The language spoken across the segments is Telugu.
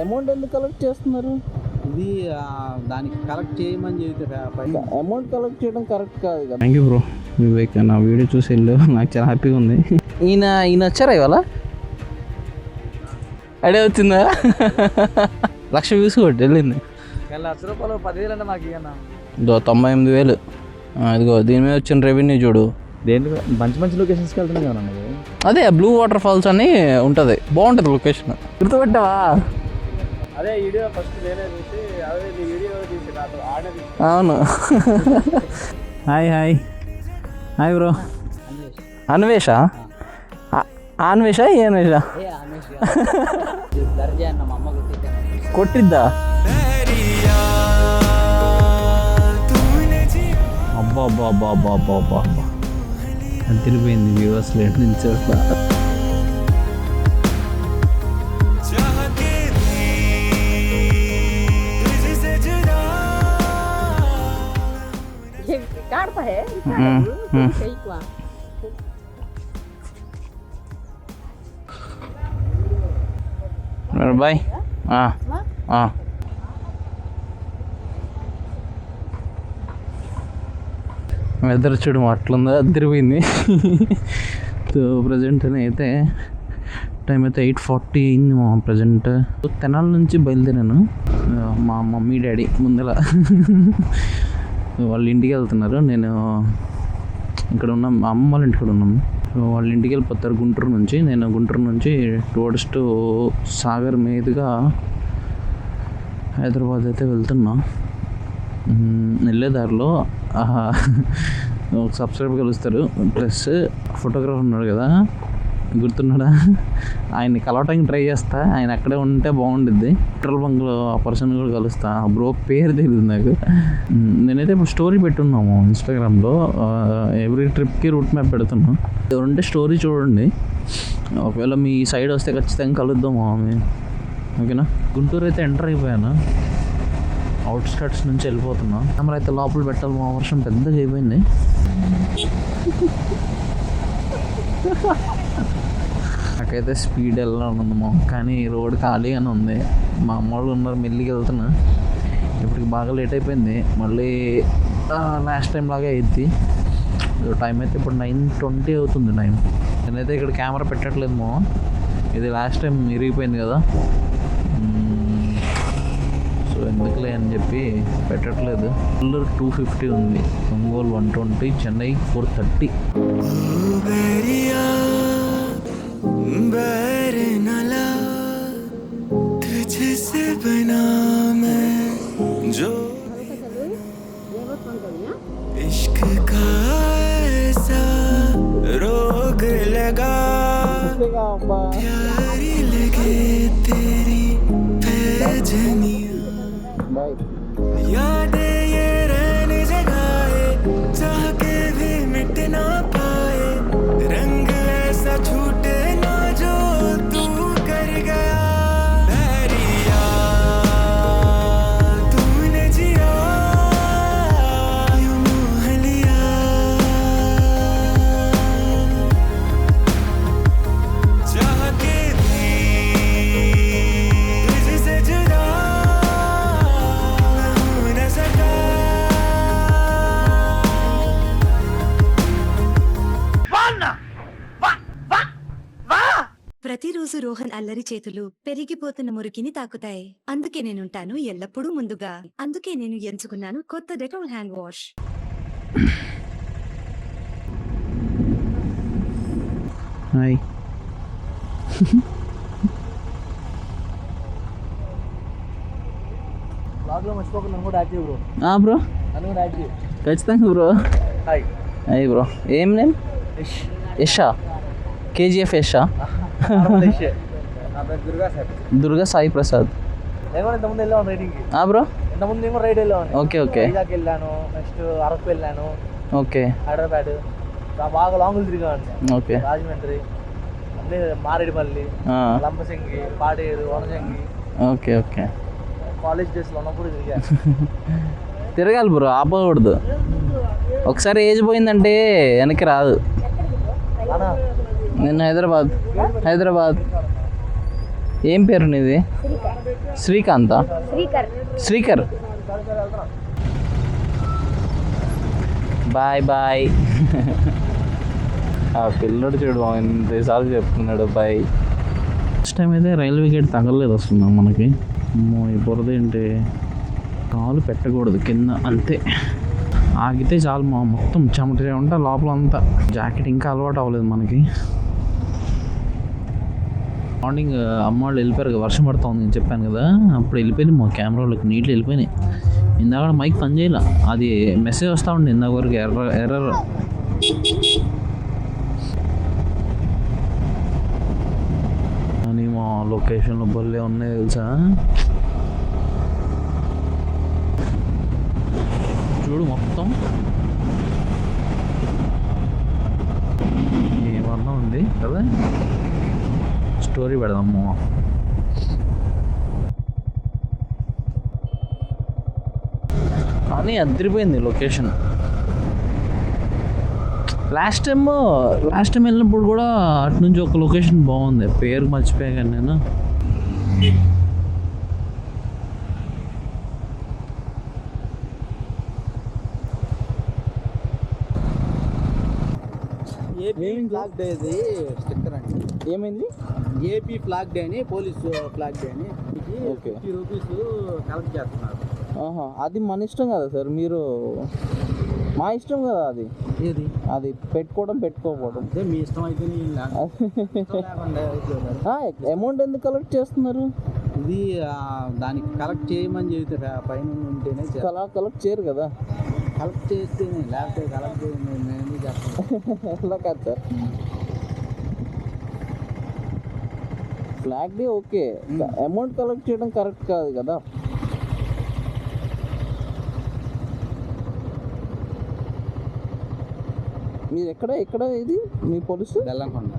అమౌంట్ ఎందుకు కలెక్ట్ చేస్తున్నారు? ఇది దానికి కలెక్ట్ చేయమని చెబితే అమౌంట్ కలెక్ట్ చేయడం కరెక్ట్ కాదు కదా. థ్యాంక్ యూ బ్రో, వివేక్ నా వీడియో చూసి వెళ్ళు, నాకు చాలా హ్యాపీగా ఉంది. ఈయన వచ్చారా ఇవాళ? ఐడియా వచ్చిందా? 1,00,000 వ్యూస్ కొట్టి వెళ్ళింది. ₹1,00,000 10,000 అంటే మాకు ఇవ్వనా? 98,000. ఇదిగో దీని మీద వచ్చిన రెవెన్యూ చూడు. దేంట్లో మంచి మంచి లొకేషన్స్కి వెళ్తున్నాం కదా నువ్వు. అదే బ్లూ వాటర్ ఫాల్స్ అని ఉంటుంది, బాగుంటుంది లొకేషన్. గుర్తుపెట్టావా? అదే వీడియో ఫస్ట్ నేనే చూసి అదే వీడియో తీసి నాతో ఆడేది. అవును. Hi bro. అన్వేష ఏన్వేష కొట్టిద్దా? అబ్బా అబ్బా అబ్బా అబ్బా అబ్బా అబ్బా అబ్బా అది తిరిగిపోయింది వ్యూవర్స్ లేట్ నుంచి అట్లా. బాయ్. వెదర్ చూడు అట్లుందా, తిరిగిపోయింది. సో ప్రజెంట్ అయితే టైం అయితే 8:40 అయింది. మా ప్రజెంట్ తెనాల నుంచి బయలుదేరాను. మా మమ్మీ డాడీ ముందర వాళ్ళ ఇంటికి వెళ్తున్నారు. నేను ఇక్కడ ఉన్న మా అమ్మ వాళ్ళ ఇంటికి ఉన్నాను. సో వాళ్ళ ఇంటికి వెళ్ళిపోతారు గుంటూరు నుంచి. నేను గుంటూరు నుంచి టువర్డ్స్ టు సాగర్ మీదుగా హైదరాబాద్ అయితే వెళ్తున్నా. వెళ్ళేదారిలో ఒక సబ్స్క్రైబర్ కలుస్తారు, ప్లస్ ఫోటోగ్రాఫర్ ఉన్నాడు కదా, గుర్తున్నాడా, ఆయన్ని కలవటానికి ట్రై చేస్తా. ఆయన అక్కడే ఉంటే బాగుంటుంది. పెట్రోల్ బంక్లో ఆ పర్సన్ కూడా కలుస్తా. బ్రో పేరు తెలియదు నాకు. నేనైతే ఇప్పుడు స్టోరీ పెట్టున్నాము ఇన్స్టాగ్రామ్లో. ఎవ్రీ ట్రిప్కి రూట్ మ్యాప్ పెడుతున్నాం. ఎవరుంటే స్టోరీ చూడండి. ఒకవేళ మీ సైడ్ వస్తే ఖచ్చితంగా కలుద్దాం మామి, ఓకేనా? గుంటూరు అయితే ఎంటర్ అయిపోయాను. అవుట్స్కట్స్ నుంచి వెళ్ళిపోతున్నా. కెమెరా అయితే లోపల పెట్టాలి. మా వర్షం పెద్దగా అయిపోయింది. నాకైతే స్పీడ్ వెళ్ళాలనుంది మా, కానీ రోడ్ ఖాళీగానే ఉంది. మా అమ్మ వాళ్ళు ఉన్నారు, మెల్లిగా వెళ్తున్నా. ఇప్పటికి బాగా లేట్ అయిపోయింది. మళ్ళీ లాస్ట్ టైం లాగే అయింది. టైం అయితే ఇప్పుడు 9:20 అవుతుంది టైం. నేనైతే ఇక్కడ కెమెరా పెట్టట్లేదు మా, ఇది లాస్ట్ టైం ఇరిగిపోయింది కదా, సో ఎందుకులే అని చెప్పి పెట్టట్లేదు. కల్లర్ 250 ఉంది, ఒంగోలు 120, చెన్నై 430. यादें ये रहने जगाए, चाह के भी मिट ना पाए, रंग ऐसा छूटे ना जो तू कर गया। बैरिया तूने जिया यूं मोह लिया, चाह के भी तुझसे जुदा ప్రతిరోజు రోహన్ అల్లరి చేతులు పెరిగిపోతున్న మురికిని తాకుతాయి. అందుకే నేనుంటాను ఎల్లప్పుడూ ముందుగా. అందుకే నేను ఎంచుకున్నాను కొత్త డెటాల్ హ్యాండ్ వాష్. హాయ్. బ్లాగ్లో మర్చిపోకుండా నన్ను కూడా యాడ్ చేయ బ్రో. బ్రో నన్ను కూడా యాడ్ చేయ ఖచ్చితంగా బ్రో. హాయ్. Hi bro. ఏం నేమ్? యశా. KGF యశా. దుర్గా సాయి ప్రసాద్. నేను కూడా ఇంతకుముందు వెళ్ళాను రైడింగ్కి. బ్రో ఇంతకుముందు నేను కూడా రైడ్ వెళ్ళాను. Okay okay. వైజాగ్ వెళ్ళాను, నెక్స్ట్ అరకు వెళ్ళాను, ఓకే, హైదరాబాద్ బాగా లాంగులు తిరిగాను. ఓకే, రాజమండ్రి, అన్నీ Maredumilli, Lambasingi, Paderu, Vanajangi. Okay okay. College డేస్లో ఉన్నప్పుడు తిరిగాను. తిరగాలి బ్రో, ఆపకూడదు. ఒకసారి ఏజ్ పోయిందంటే వెనక్కి రాదు. నేను హైదరాబాద్. ఏం పేరు నీది? శ్రీకాంత? శ్రీకర్. బాయ్. ఆ పిల్లడు చూడు ఎంతసార్లు చెప్తున్నాడు బాయ్. ఫస్ట్ టైం అయితే రైల్వే గేట్ తగలలేదు వస్తుందా మనకి. ఈ బురద ఏంటి, కాలు పెట్టకూడదు కింద అంతే. ఆగితే చాలు మొత్తం చెమట ఉంటా లోపల అంతా. జాకెట్ ఇంకా అలవాటు అవ్వలేదు మనకి. మార్నింగ్ అమ్మ వాళ్ళు వెళ్ళిపోయారు, వర్షం పడుతూ ఉంది నేను చెప్పాను కదా, అప్పుడు వెళ్ళిపోయింది మా కెమెరాలోకి నీళ్ళు వెళ్ళిపోయినాయి. ఇందాక మైక్ పని చేయాల, అది మెసేజ్ వస్తూ ఉండే ఇందాక వరకు ఎర్రర్. అని మా లొకేషన్లో బొల్లే ఉన్నాయి తెలుసా. చూడు మొత్తం ఏమన్నా ఉంది కదా. స్టోరీ పెడదాము. కానీ అదిరిపోయింది లొకేషన్. లాస్ట్ టైం వెళ్ళినప్పుడు కూడా అటు నుంచి ఒక లొకేషన్ బాగుంది, పేరు మర్చిపోయా కానీ నేను. ఏపీ ఫ్లాగ్ డే ఇది స్టిక్కర్ అండి. ఏమైంది? ఏపీ ఫ్లాగ్ డే అని, పోలీసు ఫ్లాగ్ డే అని ఓకే. 50 రూపీస్ కలెక్ట్ చేస్తున్నారు. అది మన ఇష్టం కదా సార్, మీరు మా ఇష్టం కదా అది. ఏది అది పెట్టుకోవడం పెట్టుకోకపోవడం అదే మీ ఇష్టం అయితే. అమౌంట్ ఎందుకు కలెక్ట్ చేస్తున్నారు? ఇది దానికి కలెక్ట్ చేయమని చెబితే పైన ఉంటేనే కలెక్ట్ చేయరు కదా. కలెక్ట్ చేస్తేనే, లేకపోతే కలెక్ట్ నేను చేస్తాను. ఎలా కాదు sir, flag day okay, amount collect చేయడం కరెక్ట్ కాదు కదా. మీరు ఎక్కడ ఇది మీ police?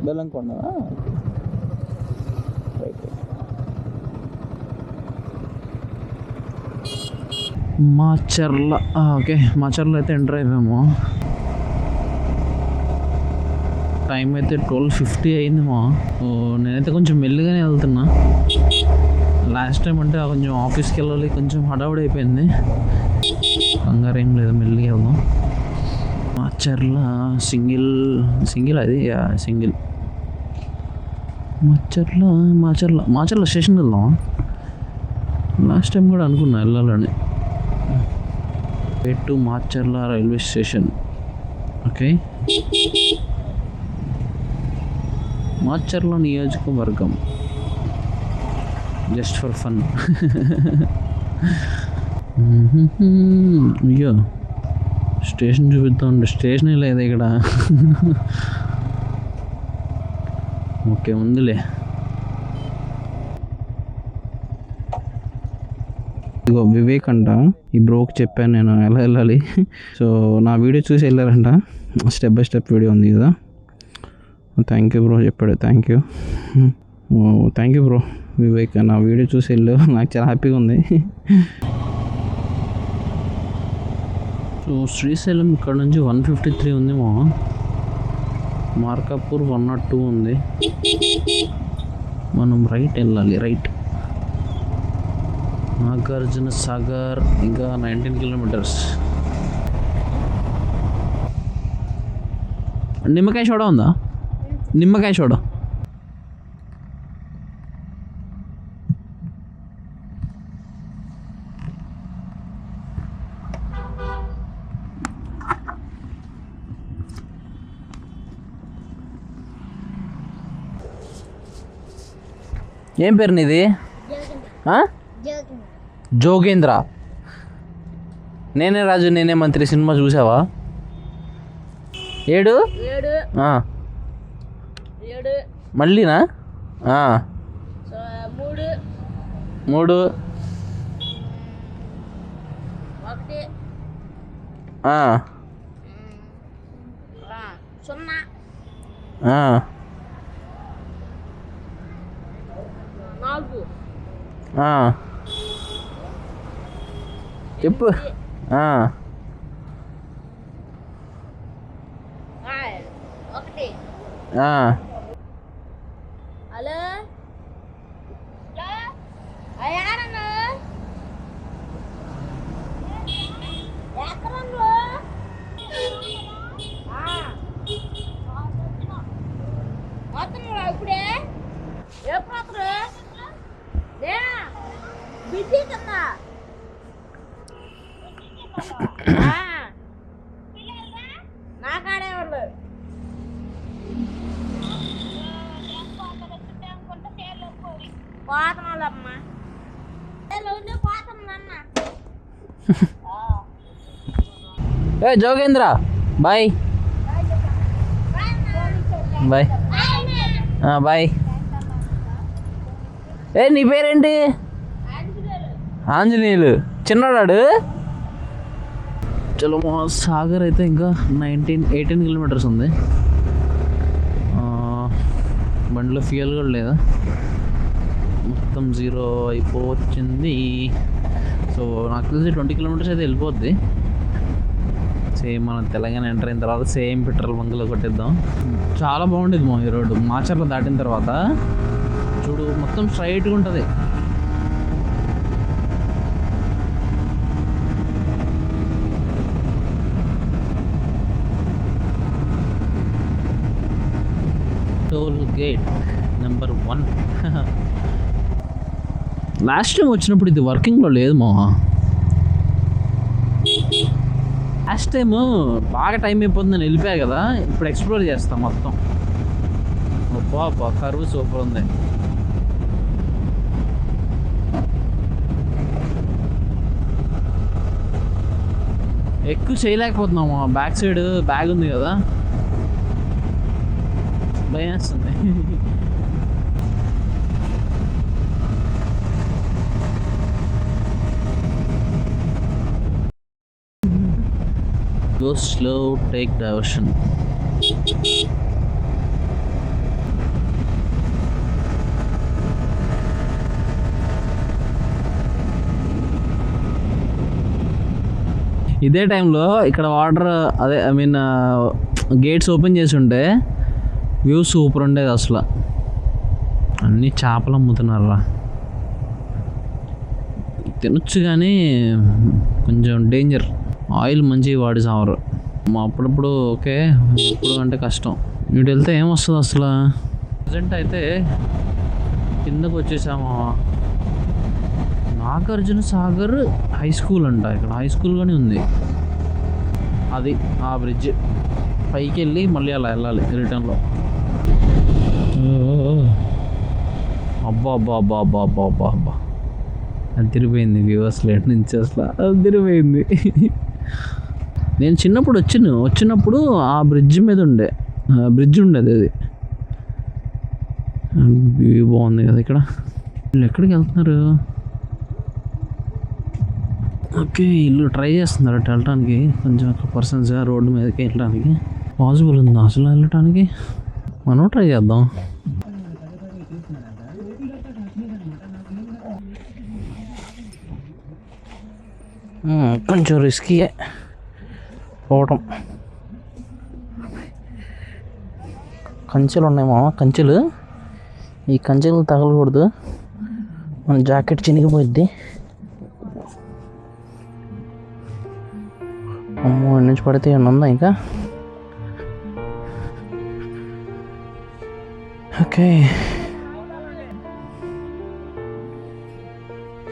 Bellamkonda. Right. Macherla. Okay, Macherla అయితే ఎంటర్ అయిపోయాము. టైం అయితే 12:50 అయింది నేనైతే కొంచెం మెల్లిగానే వెళ్తున్నా. లాస్ట్ టైం అంటే కొంచెం ఆఫీస్కి వెళ్ళాలి, కొంచెం హడావుడి అయిపోయింది. కంగారు ఏం లేదు, మెల్లిగా వెళ్దాం. మాచర్ల సింగిల్ అది సింగిల్. మాచర్ల స్టేషన్కి వెళ్దాం. లాస్ట్ టైం కూడా అనుకున్నా వెళ్ళాలని. To Macherla railway station. Okay, Macherla నియోజకవర్గం. Just for fun. అయ్యో, స్టేషన్ చూపిద్దాం. స్టేషనే లేదు ఇక్కడ. ఓకే, ఉందిలే. ఇదిగో వివేక్ అంట, ఈ బ్రోకి చెప్పాను నేను ఎలా వెళ్ళాలి. సో నా వీడియో చూసి వెళ్ళారంట, స్టెప్ బై స్టెప్ వీడియో ఉంది కదా. థ్యాంక్ యూ బ్రో చెప్పాడు. థ్యాంక్ యూ బ్రో వివేక్, నా వీడియో చూసి వెళ్ళు, నాకు చాలా హ్యాపీగా ఉంది. సో శ్రీశైలం ఇక్కడ నుంచి 153 ఉంది మార్కాపూర్ 102 ఉంది. మనం రైట్ వెళ్ళాలి, రైట్. నాగార్జున సాగర్ ఇంకా 19 కిలోమీటర్స్. నిమ్మకాయ సోడా ఉందా? నిమ్మకాయ సోడా. ఏం పేరు నీది? జోగేంద్ర. నేనే రాజు నేనే మంత్రి సినిమా చూసావా? 7 మళ్ళీనా? 3 చెప్పు. హలో ఇప్పుడే ఎప్పుడు బిజీ కన్నా నాకాడే వాళ్ళు పోతున్నాళ్ళమ్మా పోతుందన్న ఏ జోగేంద్ర బాయ్ బాయ్ బాయ్. ఏ నీ పేరేంటి? ఆంజనేయులు. చిన్నవాడు. చలో మా సాగర్ అయితే ఇంకా 18 కిలోమీటర్స్ ఉంది. బండిలో ఫ్యూయల్ కూడా లేదా, మొత్తం 0 అయిపోవచ్చింది. సో నాకు తెలిసి 20 కిలోమీటర్స్ అయితే వెళ్ళిపోద్ది. సేమ్ మనం తెలంగాణ ఎంటర్ అయిన తర్వాత సేమ్ పెట్రోల్ బంక్లో కొట్టేద్దాం. చాలా బాగుండేది మా ఈ రోడ్డు. మాచర్ల దాటిన తర్వాత చూడు మొత్తం స్ట్రైట్గా ఉంటుంది. Toll gate number 1. Last time వచ్చినప్పుడు ఇది వర్కింగ్లో లేదు మా. లాస్ట్ టైము బాగా టైం అయిపోతుందని వెళ్ళిపోయా కదా, ఇప్పుడు ఎక్స్ప్లోర్ చేస్తాం మొత్తం. అబ్బా కరువు సూపర్ ఉంది. ఎక్కువ చేయలేకపోతున్నాము. బ్యాక్ సైడ్ బ్యాగ్ ఉంది కదా, భయం వేస్తుంది. Go slow, take diversion. ఇదే టైంలో ఇక్కడ వాటర్ అదే గేట్స్ ఓపెన్ చేసి ఉంటే వ్యూ సూపర్ ఉండేది అసలు. అన్నీ చేపలు అమ్ముతున్నారా. తినొచ్చు కానీ కొంచెం డేంజర్. ఆయిల్ మంచిగా వాడి సావరు. అప్పుడప్పుడు ఓకే, ఎప్పుడు అంటే కష్టం. ఇటు వెళ్తే ఏమొస్తుంది అసలు. ప్రజెంట్ అయితే కిందకు వచ్చేసాము. నాగార్జున సాగర్ హై స్కూల్ అంట. ఇక్కడ హై స్కూల్ కానీ ఉంది. అది ఆ బ్రిడ్జ్ పైకి వెళ్ళి మళ్ళీ అలా వెళ్ళాలి రిటర్న్లో. అబ్బా అది తిరిగిపోయింది. వ్యూవర్స్ లేట్ నుంచి అసలు అది తిరిగిపోయింది. నేను చిన్నప్పుడు వచ్చినప్పుడు ఆ బ్రిడ్జ్ మీద బ్రిడ్జ్ ఉండేది. అది వ్యూ బాగుంది కదా. ఇక్కడ వీళ్ళు ఎక్కడికి వెళ్తున్నారు? ఓకే, ఇల్లు ట్రై చేస్తున్నారు వెళ్ళటానికి. కొంచెం పర్సన్స్గా రోడ్డు మీదకి వెళ్ళడానికి పాసిబుల్ ఉందా అసలు వెళ్ళటానికి? మనం ట్రై చేద్దాం. కొంచెం రిస్కీయే పోవటం. కంచెలు ఉన్నాయి మామ, కంచెలు. ఈ కంచెలు తగలకూడదు, మన జాకెట్ చినిగిపోయిద్ది. అమ్మో, నుంచి పడితే ఏమన్నా ఉందా ఇంకా? ఓకే,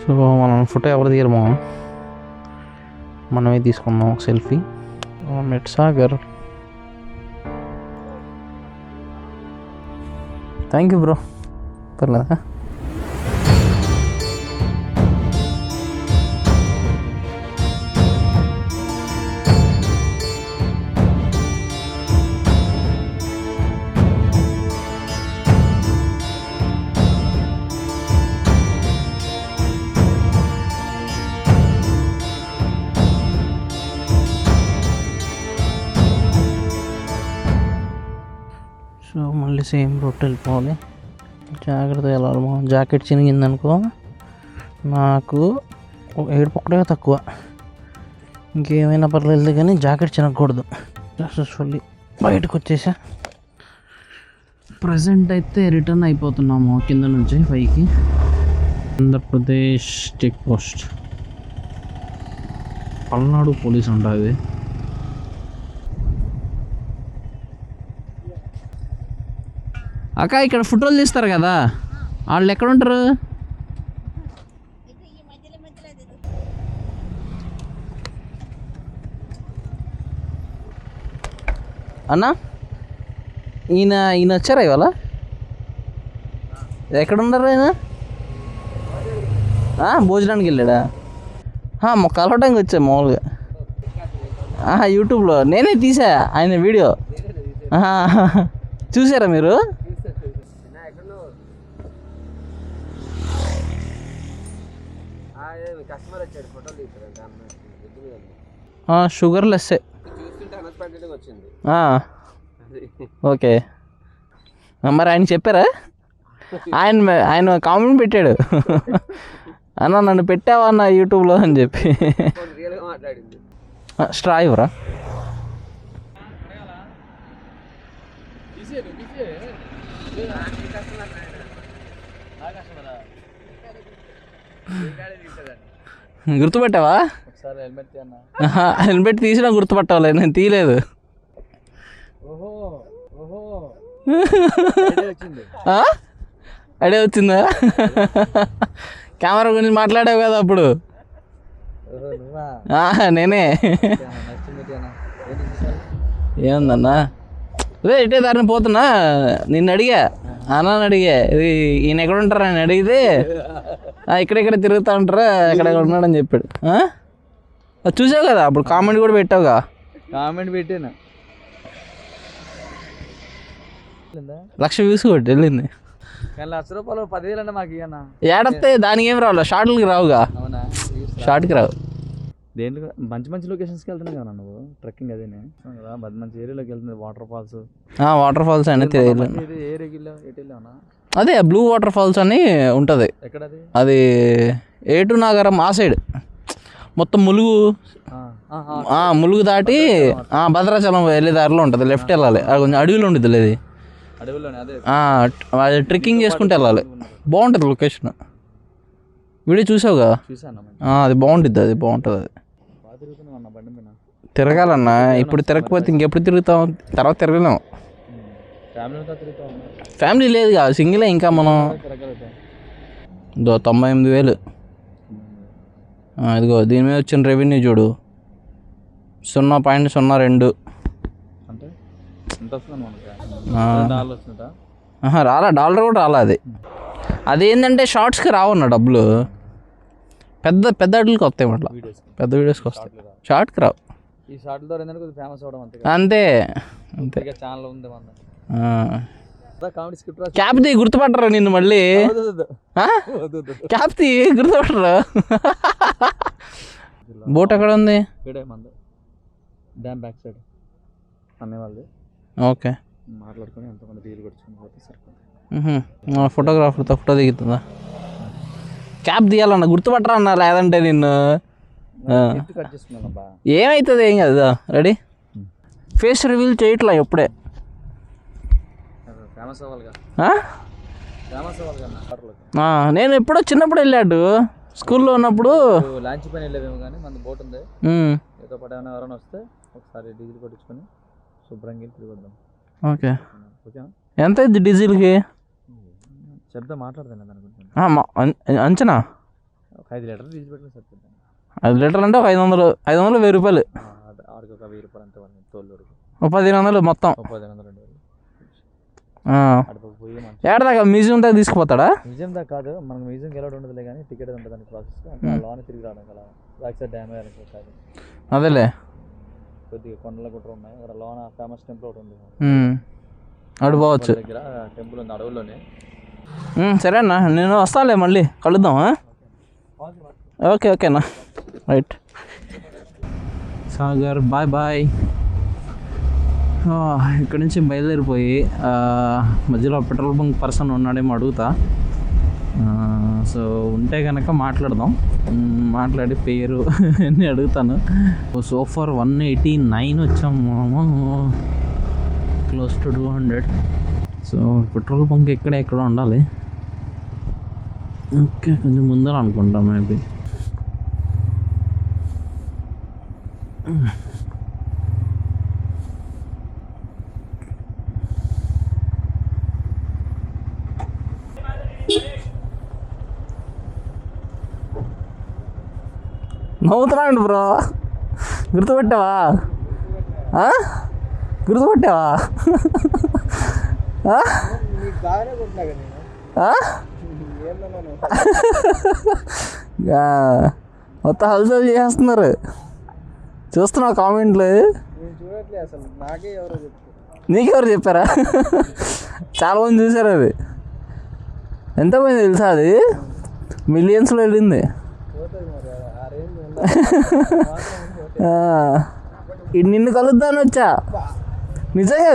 సో మనం ఫోటో ఎవరు తీయరు మామ, మనమే తీసుకుందాం ఒక selfie. Met Sagar. Thank you bro. పర్లేదా? సో మళ్ళీ సేమ్ రొట్టె వెళ్ళిపోవాలి. జాగ్రత్తగా వెళ్ళాలి. మా జాకెట్ చినిగిందనుకో నాకు ఏడుపు ఒక్కటే తక్కువ, ఇంకేమైనా పర్లేదు కానీ జాకెట్ చినగకూడదు. సక్సెస్ఫుల్లీ బయటకు వచ్చేసా. ప్రజెంట్ అయితే రిటర్న్ అయిపోతున్నాము కింద నుంచి పైకి. Andhra Pradesh check post, Palnadu police ఉంటుంది. అక్క ఇక్కడ ఫోటోలు తీస్తారు కదా, వాళ్ళు ఎక్కడ ఉంటారు? అన్న ఈయన వచ్చారా ఇవాళ? ఎక్కడ ఉన్నారు ఆయన? భోజనానికి వెళ్ళాడా? కలవటానికి వచ్చా మామూలుగా. యూట్యూబ్లో నేనే తీసా ఆయన వీడియో. చూసారా మీరు? షుగర్ లెస్సే. ఓకే, మరి ఆయన చెప్పారా? ఆయన కామెంట్ పెట్టాడు, అన్న నన్ను పెట్టావా అన్న యూట్యూబ్లో అని చెప్పి. స్ట్రా ఇవ్వరా? గుర్తుపెట్టావా? హెల్మెట్ తీసినా గుర్తుపట్టాలి, నేను తీయలేదు. ఐడియా వచ్చిందా? కెమెరా గురించి మాట్లాడావు కదా అప్పుడు. నేనే. ఏముందన్నా, అదే ఇటే దారిని పోతున్నా, నిన్ను అడిగా, అన్నాను అడిగా, ఇది ఈయన ఎక్కడ ఉంటారా అని అడిగితే ఇక్కడెక్కడ తిరుగుతూ ఉంటారా, ఎక్కడ ఉన్నాడని చెప్పాడు. చూసావు కదా అప్పుడు, కామెంట్ కూడా పెట్టావుగా. కామెంట్ పెట్టాను, 1,00,000 వ్యూస్ కొట్టి వెళ్ళింది. కానీ ₹1,00,000 10,000 అంటే మాకు ఇవ్వనా? ఏడొస్తే దానికి ఏం రావు, షార్ట్లకి రావుగా. అవునా? షార్ట్కి రావు. దేంట్లో మంచి మంచి లొకేషన్స్కి వెళ్తున్నావు కదా నువ్వు, ట్రెక్కింగ్ అదేనే కదా, మంచి ఏరియాలోకి వెళ్తుంది. వాటర్ ఫాల్స్ అనేది తెలియదు. ఏ ఏరియాలో ఎటు వెళ్ళావునా? అదే బ్లూ వాటర్ ఫాల్స్ అని ఉంటుంది. ఎక్కడది? అది ఏటు నాగరం ఆ సైడ్ మొత్తం ములుగు దాటి భద్రాచలం వెళ్ళే దారిలో ఉంటుంది. లెఫ్ట్ వెళ్ళాలి, అది కొంచెం అడవిలో ఉంటుంది. అది అది ట్రెక్కింగ్ చేసుకుంటూ వెళ్ళాలి. బాగుంటుంది లొకేషన్. వీడియో చూసావుగా? అది బాగుంటుంది, అది బాగుంటుంది. అది తిరగాలన్నా, ఇప్పుడు తిరగకపోతే ఇంకెప్పుడు తిరుగుతాం? తర్వాత తిరగలేము. ఫ్యామిలీ లేదు కదా, సింగిలే. ఇంకా మనం 98,000. ఇదిగో దీని మీద వచ్చిన రెవెన్యూ చూడు, 0.02. రాలా, డాలర్ కూడా రాలా. అదేంటంటే షార్ట్స్కి రావన్న డబ్బులు, పెద్ద వాటికి వస్తాయి. అట్లా పెద్ద వీడియోస్కి వస్తాయి, షార్ట్కి రావు. ఈ షార్ట్ ద్వారా ఫేమస్ అవడం అంతే. ఛానల్ ఉంది క్యాప్ తీ, గుర్తుపట్టరా నిన్ను మళ్ళీ? క్యాప్ తీ, గుర్తుపట్టరా? బోట్ ఎక్కడ ఉంది? డ్యామ్ బ్యాక్ సైడ్ అన్నవాళ్ళు. ఓకే, మాట్లాడుకొని ఎంతమంది రీల్ కొట్టుకుని ఫోటోగ్రాఫర్తో ఫోటో దిగుతుందా? క్యాప్ తీయాలన్న, గుర్తుపట్టరా అన్న, లేదంటే నిన్ను కట్ చేసుకున్నాను. ఏమవుతుంది? ఏం కదా. రెడీ? ఫేస్ రివీల్ చేయట్లా ఎప్పుడే. ఫేమస్ అవ్వాలిగా. నేను ఎప్పుడో చిన్నప్పుడు వెళ్ళాడు, స్కూల్లో ఉన్నప్పుడు. లాంచ్ పైన వెళ్ళేదేమో కానీ మన బోట్ ఉంది, ఏదో పాటు ఏమైనా ఎవరైనా వస్తే ఒకసారి డీజిల్ కొట్టించుకొని శుభ్రంగా తిరిగి వద్దాం. ఓకే, ఎంత అయింది డీజిల్కి? చెప్తా, మాట్లాడతాను అనుకుంటున్నాను. అంచనా 5 లీటర్లు డీజిల్ పెట్టిన సరిపోతుంది. 5 లీటర్లు అంటే 500 ₹1,000. ఆడికి ఒక 1000 రూపాయలు అంతే, తోలు 1,500 మొత్తం. 1,500 ఏడదాకా మ్యూజియం దాకా తీసుకుపోతాడా? మ్యూజియం దాకా కాదు, మనకు మ్యూజియంకి వెళ్ళడం ఉండదులే కానీ టికెట్ ఉంటుంది దాని ప్రాసెస్. లోన తిరిగి రావడం కదా, బ్యాక్ సైడ్ డ్యామ్ కాదు. అదేలే, కొద్దిగా కొండల గుట్ర ఉన్నాయి అక్కడ. లోన ఫేమస్ టెంపుల్ ఒకటి ఉంది, అడుకోవచ్చు. దగ్గర టెంపుల్ ఉంది అడవుల్లోనే. సరే అన్న, నేను వస్తానులే, మళ్ళీ కలుద్దాం. ఓకేనా, రైట్. Sagar bye bye. ఇక్కడ నుంచి బయలుదేరిపోయి మధ్యలో పెట్రోల్ బంక్ పర్సన్ ఉన్నాడేమో అడుగుతా. సో ఉంటే కనుక మాట్లాడదాం, మాట్లాడి పేరు అన్నీ అడుగుతాను. సో ఫార్ 189 వచ్చాము, close to 200. So petrol bunk ఎక్కడో ఉండాలి. ఓకే, కొంచెం ముందర అనుకుంటాం మేబీ. నవ్వుతున్నాండి బ్రో, గుర్తుపట్టావా? గుర్తుపట్టావా? మొత్తం హల్చల్ చేస్తున్నారు, చూస్తున్నావు కామెంట్లు. నీకెవరు చెప్పారా? చాలా మంది చూసారు. అది ఎంత పోయింది తెలుసా? అది మిలియన్స్లో వెళ్ళింది. నిన్ను కలుద్దామని వచ్చా, నిజంగా.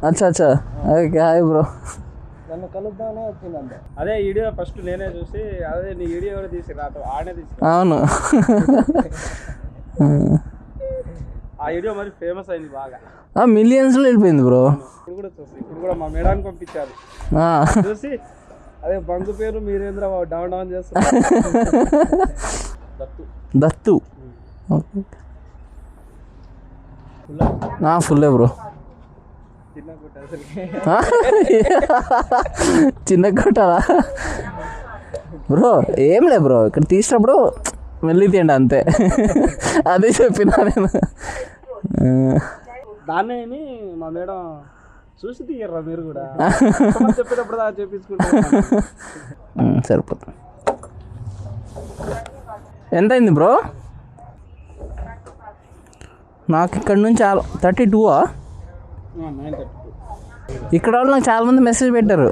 అచ్చా అచ్చా, ఓకే. Hi bro. నన్ను కలుద్దామనే వచ్చిందంట. అదే వీడియో ఫస్ట్ నేనే చూసి, అదే నీ వీడియో ఎవరు తీసి నాతో ఆడే తీసి. అవును, ఆ వీడియో మరి ఫేమస్ అయింది బాగా, మిలియన్స్లో వెళ్ళిపోయింది బ్రో. ఇప్పుడు కూడా మా మేడానికి పంపించారు చూసి, అదే బంకు పేరు మీరేంద్ర డౌన్ డౌన్ చేస్తారు. దత్తు. ఫుల్లే బ్రో. చిన్న కొట్టాలా బ్రో? ఏం లే బ్రో, ఇక్కడ తీసినప్పుడు వెళ్ళి తీయండి అంతే. అదే చెప్పినా నేను. దాన్ని మా మేడం చూసి తీయర్రా మీరు కూడా, చెప్పేటప్పుడు చేపించుకుంటారు. సరిపోతుంది. ఎంత అయింది బ్రో? నాకు ఇక్కడ నుంచి 32. ఇక్కడ వాళ్ళు నాకు చాలా మంది మెసేజ్ పెట్టారు.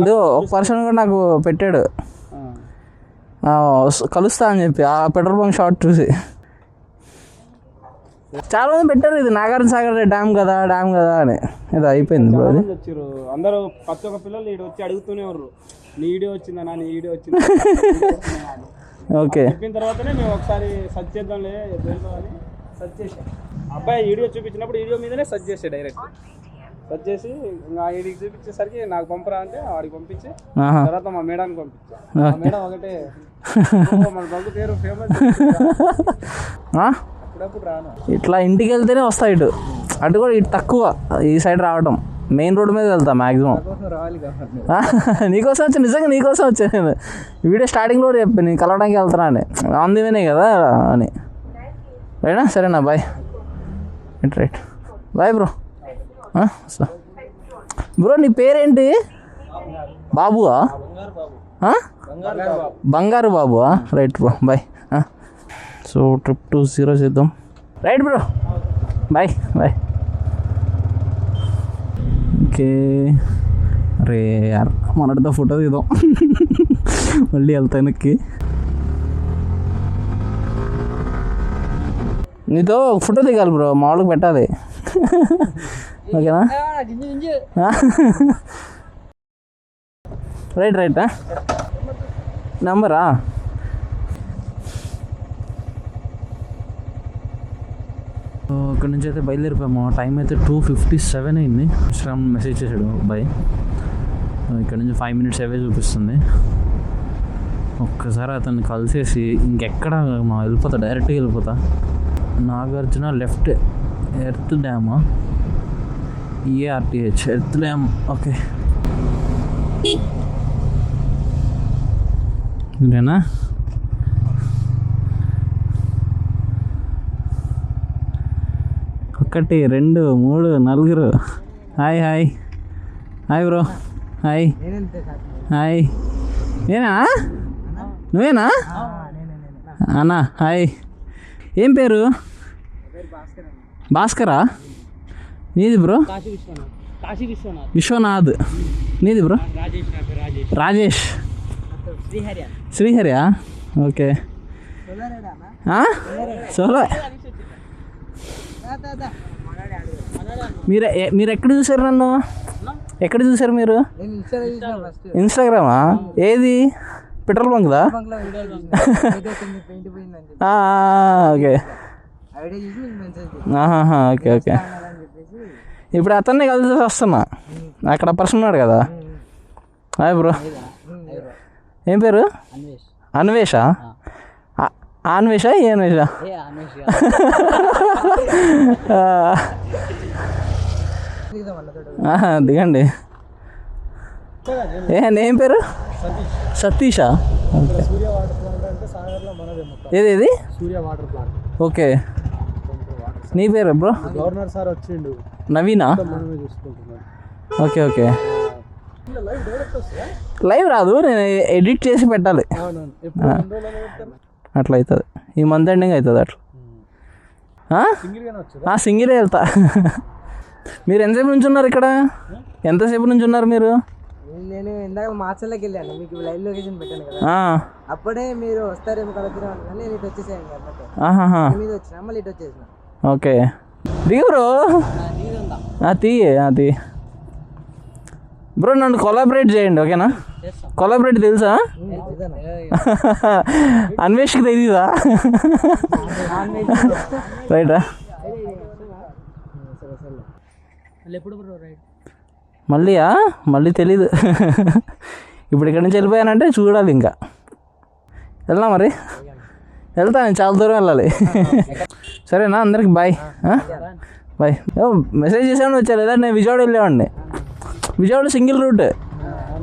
ఇదో ఒక పర్సన్ కూడా నాకు పెట్టాడు, కలుస్తా అని చెప్పి ఆ పెట్రోల్ బంక్ షార్ట్ చూసి. చాలా మంది పెట్టారు, ఇది నాగార్జున సాగర్ డ్యామ్ కదా అని. ఇది అయిపోయింది బ్రో. అది వచ్చారు అందరూ, ప్రతి ఒక్క పిల్లలు ఈడు వచ్చి అడుగుతూనే ఉన్నారు, నీ వీడియో వచ్చిందా, నీ వీడియో వచ్చింది. ఓకే, చెప్పిన తర్వాతనే మేము ఒకసారి సెర్చ్ చేద్దాంలే దేంట్లో అని సెర్చ్ చేసాం. అబ్బాయి వీడియో చూపించినప్పుడు వీడియో మీదనే సెర్చ్ చేసాడు, డైరెక్ట్ సెర్చ్ చేసి ఇంకా వీడికి చూపించేసరికి నాకు పంపరా అంటే వాడికి పంపించి తర్వాత మా మేడానికి పంపించా. మా మేడం ఒకటే, మన బంకు పేరు ఫేమస్, అప్పుడప్పుడు రాను. ఇట్లా ఇంటికి వెళ్తేనే వస్తా ఇటు, అటు కూడా ఇటు తక్కువ, ఈ సైడ్ రావటం. మెయిన్ రోడ్ మీద వెళ్తా మ్యాక్సిమం. నీకోసం వచ్చా, నిజంగా నీకోసం వచ్చా నేను. వీడియో స్టార్టింగ్లో కూడా చెప్పాను నేను కలవడానికి వెళ్తున్నా అని, అందివేనే కదా అని. రైనా, సరేనా, bye. Right, bye bro. Bro నీ పేరేంటి? బాబువా? బంగారు బాబువా? Right bro, bye. So trip 20 చేద్దాం. Right bro, bye bye. Okay, అరే యార్ మనటితో ఫోటో తీద్దాం. మళ్ళీ వెళ్తా వెనక్కి. నీతో ఫోటో దిగాలి బ్రో, మామూలుగా పెట్టాలి. ఓకేనా? రైట్. నంబరా? ఇక్కడ నుంచి అయితే బయలుదేరిపోయాము. టైం అయితే 2:57 అయింది. శ్రామ్ మెసేజ్ చేశాడు బాయ్, ఇక్కడ నుంచి 5 minutes అవే చూపిస్తుంది. ఒక్కసారి అతన్ని కలిసేసి ఇంకెక్కడ మా వెళ్ళిపోతా, డైరెక్ట్గా వెళ్ళిపోతా. నాగార్జున లెఫ్ట్, ఎర్త్ డ్యామా? EARTH, earth dam. ఓకే, ఇదేనా? ఒకటి, 2, 3, 4. Hi bro. హాయ్. నేనా? నువ్వేనా అన్నా? హాయ్. ఏం పేరు? భాస్కరా? నీది బ్రో? విశ్వనాథ్. నీది బ్రో? రాజేష్. శ్రీహరియా? ఓకే. సోలో. మీరు ఎక్కడ చూసారు నన్ను? ఎక్కడ చూసారు మీరు? ఇన్స్టాగ్రామా? ఏది? పెట్రోల్ బంక్దా? Okay okay okay. ఇప్పుడు అతన్ని కలిసి వస్తున్నా, అక్కడ పర్సన్ ఉన్నాడు కదా. హాయ్ బ్రో, ఏం పేరు? అన్వేషా? అన్వేషా ఏ అన్వేషా? దిగండి. ఏం పేరు? సతీషా? ఏది? సూర్య వాటర్ ప్లాంట్. ఓకే, నీ పేరు బ్రో? గవర్నర్ సార్ వచ్చిండు. నవీనా? మనమే చూసుకుంటున్నాం. Okay okay. లైవ్ రాదు, నేను ఎడిట్ చేసి పెట్టాలి. అట్లా అవుతుంది, ఈ మంత్ ఎండింగ్ అవుతుంది అట్లా. సింగిలే వెళ్తా. మీరు ఎంతసేపు నుంచి ఉన్నారు ఇక్కడ? ఎంతసేపు నుంచి ఉన్నారు మీరు? నేను ఇందాక మార్చల్లోకి వెళ్ళాను, మీకు లైవ్ లొకేషన్ పెట్టాను కదా, అప్పుడే మీరు వస్తారేమో కలుగుతున్నాం కానీ నేను ఇటు వచ్చేసాను అన్నట్టు. మీద వచ్చిన మళ్ళీ ఇటు వచ్చేసిన. ఓకే, దిగు బ్రో. తీ బ్రో, నన్ను కొలాబరేట్ చేయండి ఓకేనా? కొలాబరేట్ తెలుసా? అన్వేష్కి తెలీదా? రైటా? మళ్ళీ తెలీదు. ఇప్పుడు ఇక్కడి నుంచి వెళ్ళిపోయానంటే చూడాలి, ఇంకా వెళ్దాం. మరి వెళ్తా, నేను చాలా దూరం వెళ్ళాలి. సరేనా, అందరికి బాయ్ బాయ్. మెసేజ్ చేసాను వచ్చా లేదా? నేను విజయవాడ వెళ్ళేవాడిని. విజయవాడ సింగిల్ రూట్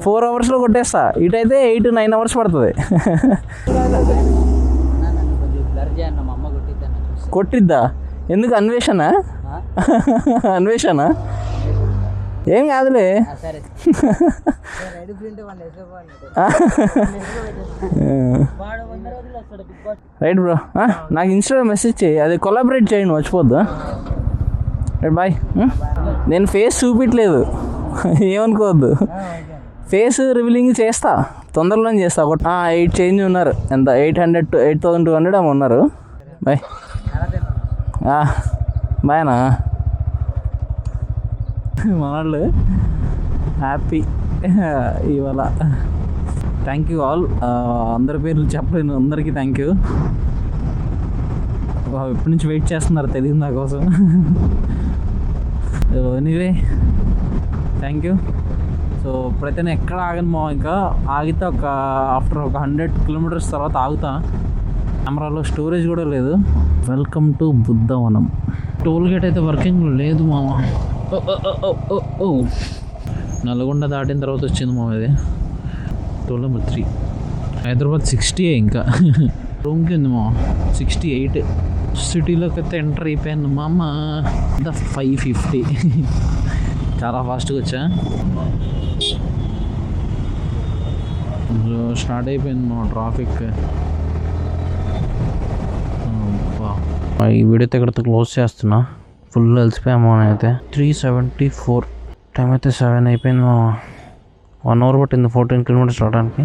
4 అవర్స్లో కొట్టేస్తా. ఇటైతే 8-9 అవర్స్ పడుతుంది. కొట్టిద్దా? ఎందుకు? అన్వేషణ ఏం కాదులే. రైట్ బ్రో, నాకు ఇన్స్టాలో మెసేజ్ చేయి, అది కొలాబరేట్ చేయండి మర్చిపోద్దు. Right bye. నేను ఫేస్ చూపించలేదు, ఏమనుకోవద్దు. ఫేస్ రివీలింగ్ చేస్తా, తొందరలోనే చేస్తా. 8 చేంజ్ ఉన్నారు, ఎంత 8,200 ఏమో ఉన్నారు. బాయ్ బాయ్నా. మనవాళ్ళు హ్యాపీ ఇవాళ. Thank you all. అందరి పేర్లు చెప్పలేను, అందరికీ థ్యాంక్ యూ. ఎప్పటి నుంచి వెయిట్ చేస్తున్నారు తెలియదు నా కోసం. Anyway thank you. సో ఇప్పుడైతే నేను ఎక్కడ ఆగను, ఇంకా ఆగితే ఆఫ్టర్ 100 కిలోమీటర్స్ తర్వాత ఆగుతా. కెమెరాలో స్టోరేజ్ కూడా లేదు. Welcome to Buddhavanam. Toll gate అయితే వర్కింగ్ లేదు మామ. నల్గొండ దాటిన తర్వాత వచ్చింది మామ ఇది. Toll number 3. హైదరాబాద్ 60 ఇంకా రూమ్కి ఉంది మామ 68. సిటీలోకి అయితే ఎంటర్ అయిపోయాను మామ. 550. చాలా ఫాస్ట్గా వచ్చా. స్టార్ట్ అయిపోయింది మా ట్రాఫిక్. ఈ వీడియో అయితే ఇక్కడితో క్లోజ్ చేస్తున్నా. ఫుల్ అలసిపోయాము అయితే. 374. టైం అయితే 7 అయిపోయింది. 1 అవర్ పట్టింది 14 కిలోమీటర్స్ రావడానికి.